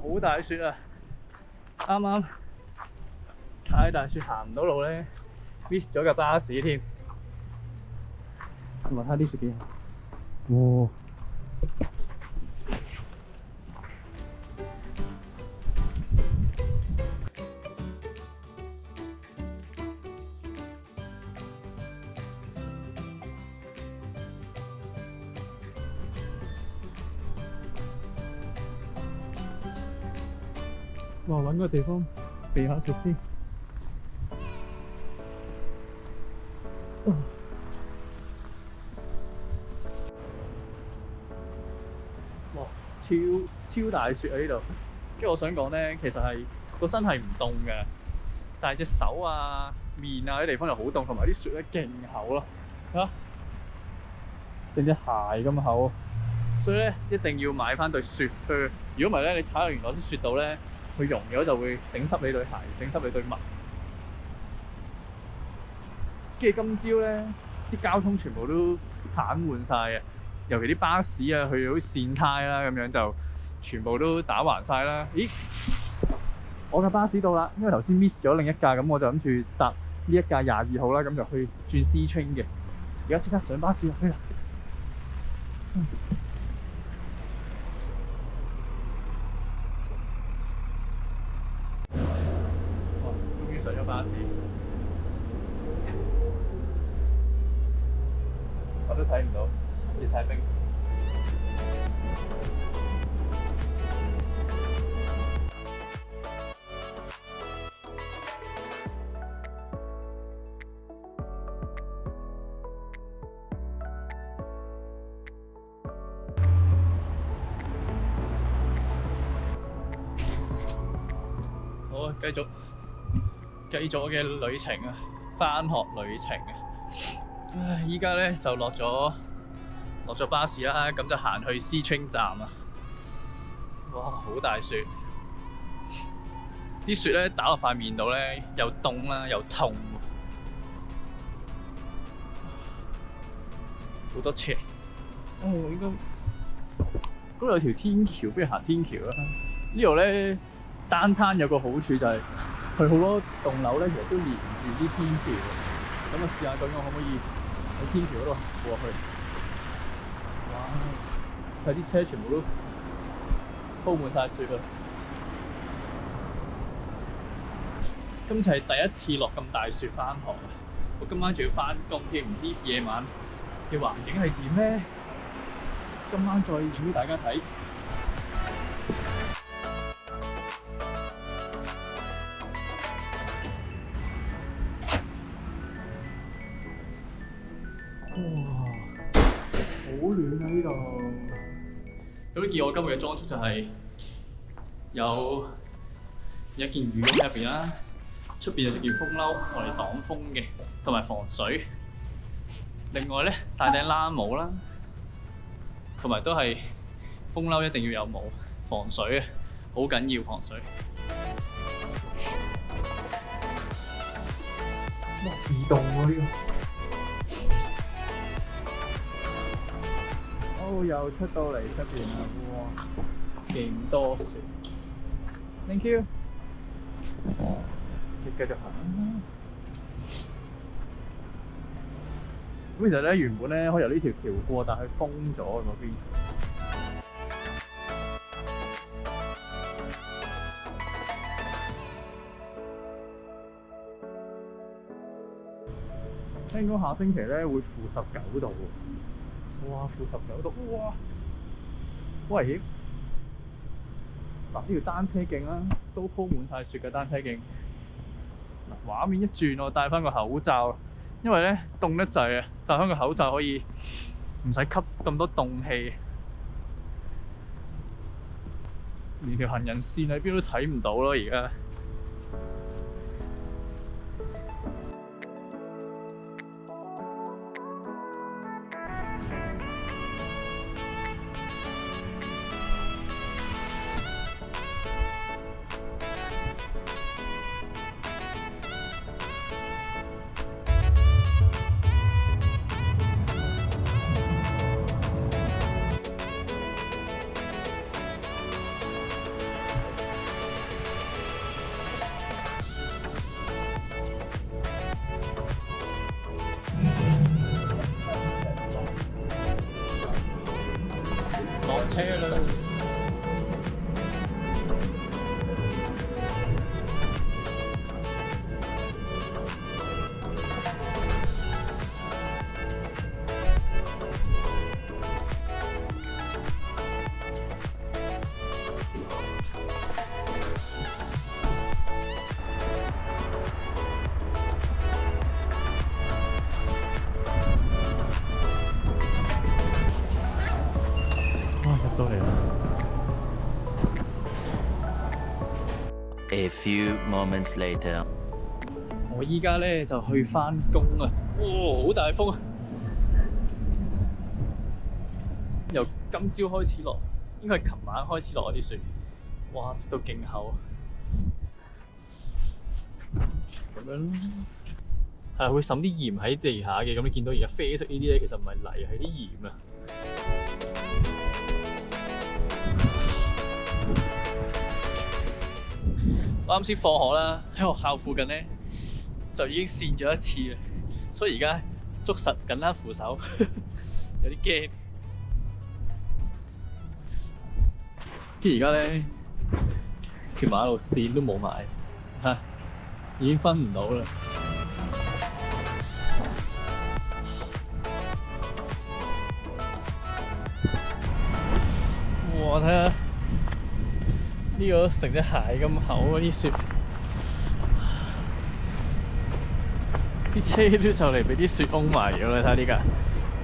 好大雪啊！啱啱太大雪行唔到路咧 ，miss 咗架巴士添。同埋睇下啲雪幾好，哇！哇！揾個地方避下雪先。哇！超大雪啊呢度。跟住我想講咧，其實係個身係唔凍嘅，但係隻手啊、面啊啲地方又好凍，同埋啲雪咧勁厚咯。嚇！成隻鞋咁厚，所以咧一定要買翻對雪靴。如果唔係咧，你踩完落啲雪度咧，佢溶咗就會整濕你對鞋，整濕你對襪。跟住今朝咧，啲交通全部都癱瘓晒嘅，尤其啲巴士啊，去到啲線胎啦，咁樣就全部都打橫晒啦。咦？我架巴士到啦，因為頭先 miss 咗另一架，咁我就諗住搭呢一架22號啦，咁就去轉 C train 嘅。而家即刻上巴士落去啦！哇！終於上咗巴士，我都睇唔到，結晒冰。好，繼續我嘅旅程啊，返學旅程啊。唉，依家咧就落咗巴士啦，咁就行去 C train 站啊。哇，好大雪！啲雪咧打落塊面度咧，又凍啦，又痛。好多車。應該嗰度有條天橋，不如行天橋啦。呢度咧downtown有個好處就係佢好多棟樓咧，其實都連住啲天橋。咁啊，試下究竟我可唔可以喺天橋嗰度行過去？哇！睇啲車全部都鋪滿晒雪啊！今次係第一次落咁大雪返學啊！我今晚仲要返工添，唔知夜晚嘅環境係點咧？今晚再影俾大家睇。哇！好暖啊呢度。咁你見我今日嘅裝束就係有一件羽絨入邊啦，出邊有件風褸，我嚟擋風嘅，同埋防水。另外咧，戴頂冷帽啦，同埋都係風褸一定要有帽，防水啊，好緊要防水。哇！自動喎呢個。又出到嚟出邊啦！哇，勁多雪。Thank you。繼續行。咁其實咧，原本咧可以由呢條橋過，但係封咗嗰邊。聽講下星期咧會-19度喎。哇！-19度，哇！好危險！嗱，呢條單車徑啦，都鋪滿晒雪嘅單車徑。嗱，畫面一轉，我戴翻個口罩，因為咧凍得滯啊，戴翻個口罩可以唔使吸咁多凍氣。連條行人線喺邊都睇唔到咯，而家。車啦。到嚟啦 A few moments later， 我依家咧就去返工啊！哇，好大風啊！由今朝開始落，應該係琴晚開始落啲雪，哇，直到勁厚。咁樣係會滲啲鹽喺地下嘅，咁你見到而家啡色呢啲咧，其實唔係泥，係啲鹽啊！我啱先放學啦，喺學校附近咧就已經跣咗一次啦，所以而家捉實緊啦扶手，有啲驚。跟住而家咧條馬路線都冇埋，嚇已經分唔到啦。哇！睇下呢個成隻鞋咁厚嗰啲雪，啲車都就嚟俾啲雪擁埋咗啦！睇下呢架，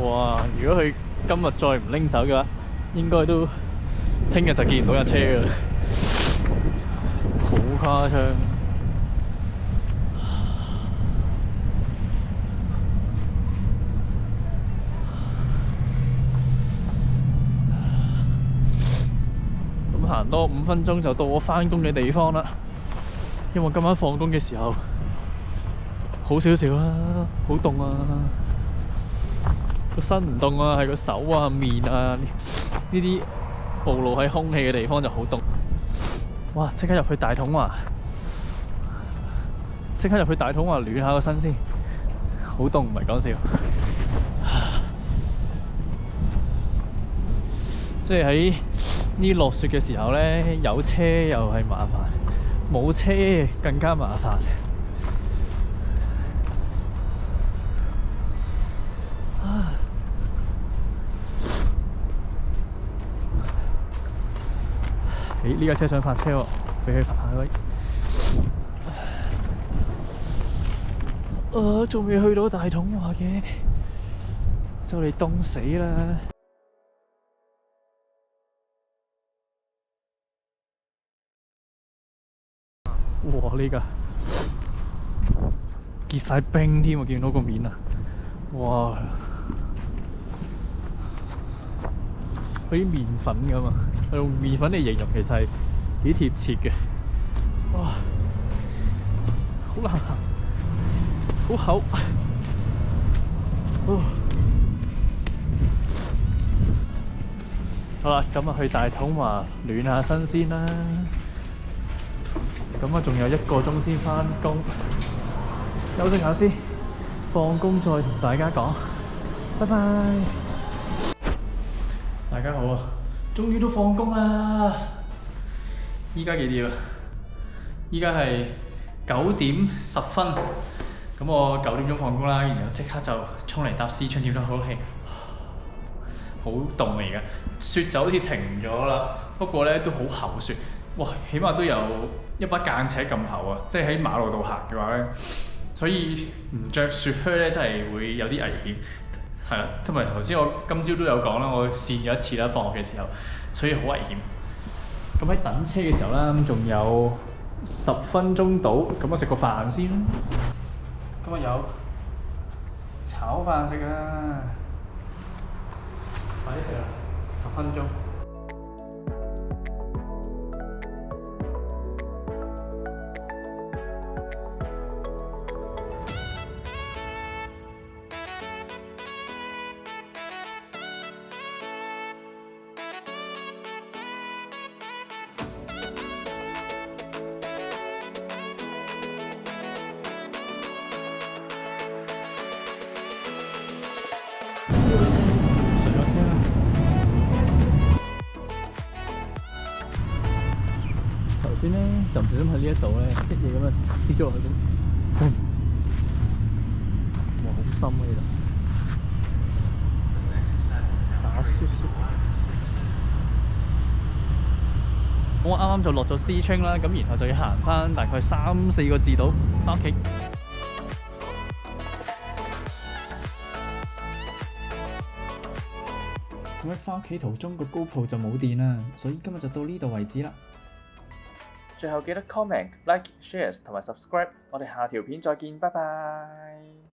哇！如果佢今日再唔拎走嘅話，應該都聽日就見唔到架車㗎啦，好誇張。行多5分鐘就到我返工嘅地方啦，因為今晚放工嘅時候好少少啦，好凍啊，個身唔凍啊，係個手啊、面啊呢啲暴露喺空氣嘅地方就好凍。哇！即刻入去大統華，暖下個身先，好凍唔係講笑。即係喺呢落雪嘅時候咧，有車又係麻煩，冇車更加麻煩。咦？呢架車想發車喎，俾佢發下威。仲未去到大統華嘅，就嚟凍死啦！哇！呢架結晒冰添，我見到個面啊！哇！好似麵粉咁啊，用麵粉嚟形容其實係幾貼切嘅。哇！好難行，好厚。好啦，咁啊去大統華暖下身先啦。咁啊，仲有1個鐘先返工，休息下先，放工再同大家講，拜拜。大家好啊，終於都放工啦！依家幾點啊？依家係9點10分，咁我9點鐘放工啦，然後即刻就衝嚟搭思春點都好興，好凍啊！而家雪就好似停咗啦，不過咧都好厚雪。哇，起碼都有1把間尺咁厚啊！即係喺馬路度行嘅話咧，所以唔着雪靴咧，真係會有啲危險。係啦，同埋頭先我今朝都有講啦，我跣咗一次啦，放學嘅時候，所以好危險。咁喺等車嘅時候啦，仲有10分鐘到，咁我食個飯先啦。今日有炒飯食啊！快啲食啦，10分鐘。先咧就唔小心喺呢一度咧一嘢咁樣跌咗落去咁，哇好深啊呢度，打雪雪。我啱啱就落咗 C train 啦，咁然後就要行翻大概3-4個字度翻屋企。咁喺翻屋企途中個 GoPro 就冇電啦，所以今日就到呢度為止啦。最後記得 comment、like、share 同埋 subscribe，我哋下條片再見，拜拜。